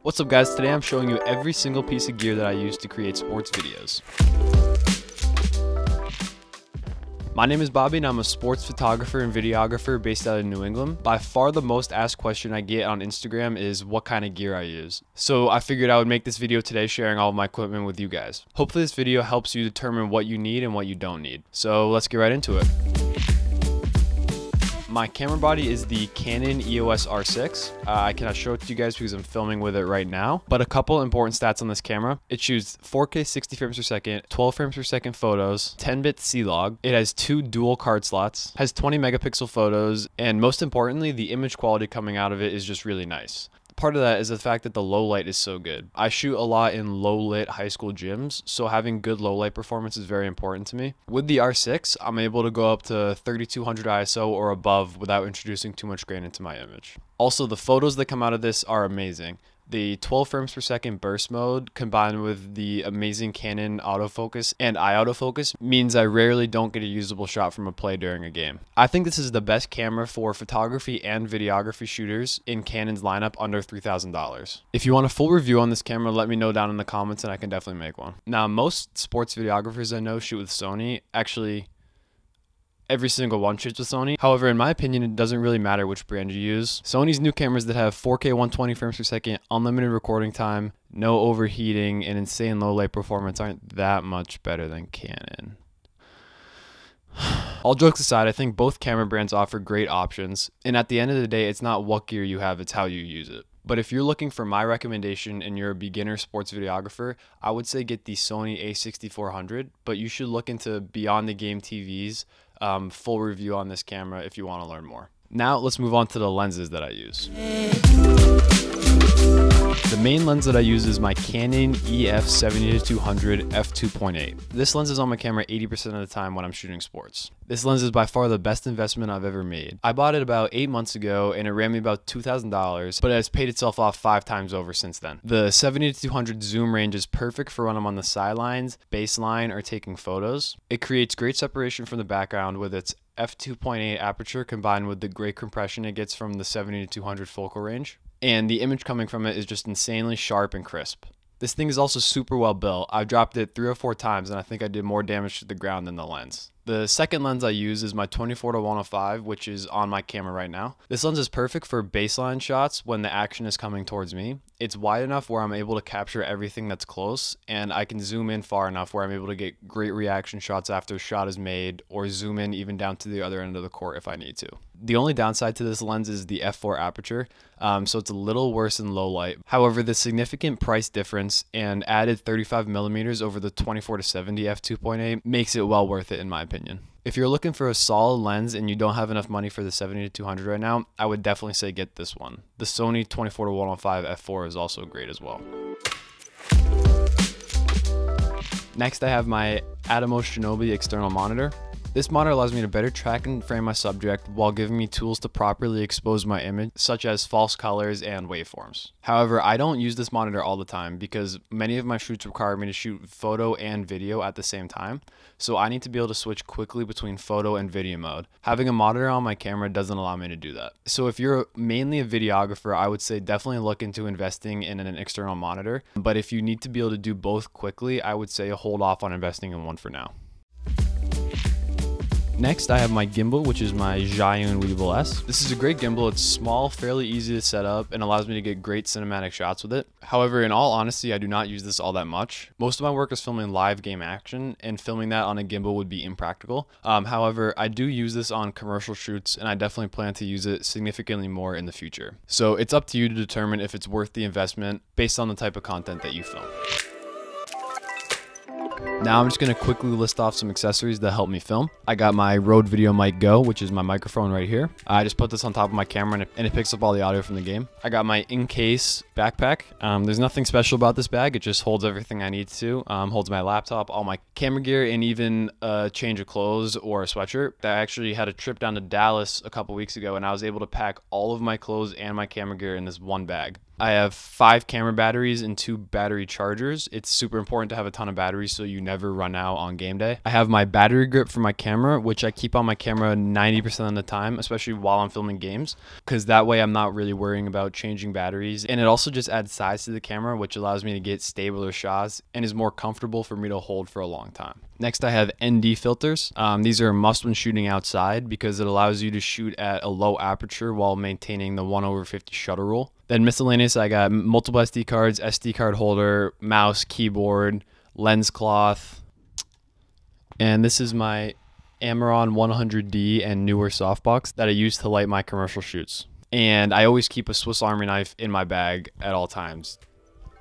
What's up guys, today I'm showing you every single piece of gear that I use to create sports videos. My name is Bobby and I'm a sports photographer and videographer based out of New England. By far the most asked question I get on Instagram is what kind of gear I use. So I figured I would make this video today sharing all of my equipment with you guys. Hopefully this video helps you determine what you need and what you don't need. So let's get right into it. My camera body is the Canon EOS R6. I cannot show it to you guys because I'm filming with it right now, but a couple important stats on this camera. It shoots 4K 60 frames per second, 12 frames per second photos, 10-bit C-Log. It has 2 dual card slots, has 20 megapixel photos, and most importantly, the image quality coming out of it is just really nice. Part of that is the fact that the low light is so good. I shoot a lot in low lit high school gyms, so having good low light performance is very important to me. With the R6, I'm able to go up to 3200 ISO or above without introducing too much grain into my image. Also, the photos that come out of this are amazing. The 12 frames per second burst mode combined with the amazing Canon autofocus and eye autofocus means I rarely don't get a usable shot from a play during a game. I think this is the best camera for photography and videography shooters in Canon's lineup under $3,000. If you want a full review on this camera, let me know down in the comments and I can definitely make one. Now, most sports videographers I know shoot with Sony. Actually, every single one shoots with Sony. However, in my opinion, it doesn't really matter which brand you use. Sony's new cameras that have 4K 120 frames per second, unlimited recording time, no overheating, and insane low light performance aren't that much better than Canon. All jokes aside, I think both camera brands offer great options, and at the end of the day, it's not what gear you have, it's how you use it. But if you're looking for my recommendation and you're a beginner sports videographer, I would say get the Sony a6400, but you should look into Beyond the Game TV's full review on this camera if you want to learn more. Now let's move on to the lenses that I use. The main lens that I use is my Canon EF 70-200 f2.8. This lens is on my camera 80% of the time when I'm shooting sports. This lens is by far the best investment I've ever made. I bought it about 8 months ago and it ran me about $2,000, but it has paid itself off 5 times over since then. The 70-200 zoom range is perfect for when I'm on the sidelines, baseline, or taking photos. It creates great separation from the background with its f2.8 aperture combined with the great compression it gets from the 70-200 focal range. And the image coming from it is just insanely sharp and crisp. This thing is also super well built. I've dropped it 3 or 4 times and I think I did more damage to the ground than the lens. The second lens I use is my 24-105, which is on my camera right now. This lens is perfect for baseline shots when the action is coming towards me. It's wide enough where I'm able to capture everything that's close, and I can zoom in far enough where I'm able to get great reaction shots after a shot is made, or zoom in even down to the other end of the court if I need to. The only downside to this lens is the f4 aperture, so it's a little worse in low light. However, the significant price difference and added 35mm over the 24-70 f2.8 makes it well worth it in my opinion. If you're looking for a solid lens and you don't have enough money for the 70-200 right now, I would definitely say get this one. The Sony 24-105 f4 is also great as well. Next, I have my Atomos Shinobi external monitor. This monitor allows me to better track and frame my subject while giving me tools to properly expose my image, such as false colors and waveforms. However, I don't use this monitor all the time because many of my shoots require me to shoot photo and video at the same time, so I need to be able to switch quickly between photo and video mode. Having a monitor on my camera doesn't allow me to do that. So if you're mainly a videographer, I would say definitely look into investing in an external monitor, but if you need to be able to do both quickly, I would say hold off on investing in one for now. Next, I have my gimbal, which is my Zhiyun Weebill S. This is a great gimbal. It's small, fairly easy to set up, and allows me to get great cinematic shots with it. However, in all honesty, I do not use this all that much. Most of my work is filming live game action, and filming that on a gimbal would be impractical. However, I do use this on commercial shoots, and I definitely plan to use it significantly more in the future. So it's up to you to determine if it's worth the investment based on the type of content that you film. Now I'm just going to quickly list off some accessories that help me film. I got my Rode Video Mic Go, which is my microphone right here. I just put this on top of my camera and it picks up all the audio from the game. I got my in-case backpack. There's nothing special about this bag. It just holds everything I need to. Holds my laptop, all my camera gear, and even a change of clothes or a sweatshirt. I actually had a trip down to Dallas a couple weeks ago and I was able to pack all of my clothes and my camera gear in this one bag. I have 5 camera batteries and 2 battery chargers. It's super important to have a ton of batteries so you never run out on game day. I have my battery grip for my camera, which I keep on my camera 90% of the time, especially while I'm filming games, because that way I'm not really worrying about changing batteries. And it also just adds size to the camera, which allows me to get stabler shots and is more comfortable for me to hold for a long time. Next, I have ND filters. These are a must when shooting outside because it allows you to shoot at a low aperture while maintaining the 1/50 shutter rule. Then miscellaneous, I got multiple SD cards, SD card holder, mouse, keyboard, lens cloth. And this is my Amaron 100D and newer softbox that I use to light my commercial shoots. And I always keep a Swiss Army knife in my bag at all times,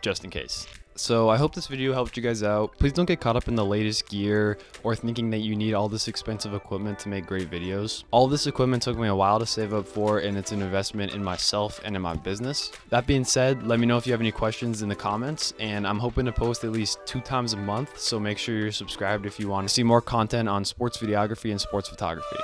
just in case. So I hope this video helped you guys out. Please don't get caught up in the latest gear or thinking that you need all this expensive equipment to make great videos. All this equipment took me a while to save up for, and it's an investment in myself and in my business. That being said, let me know if you have any questions in the comments, and I'm hoping to post at least 2 times a month, so make sure you're subscribed if you want to see more content on sports videography and sports photography.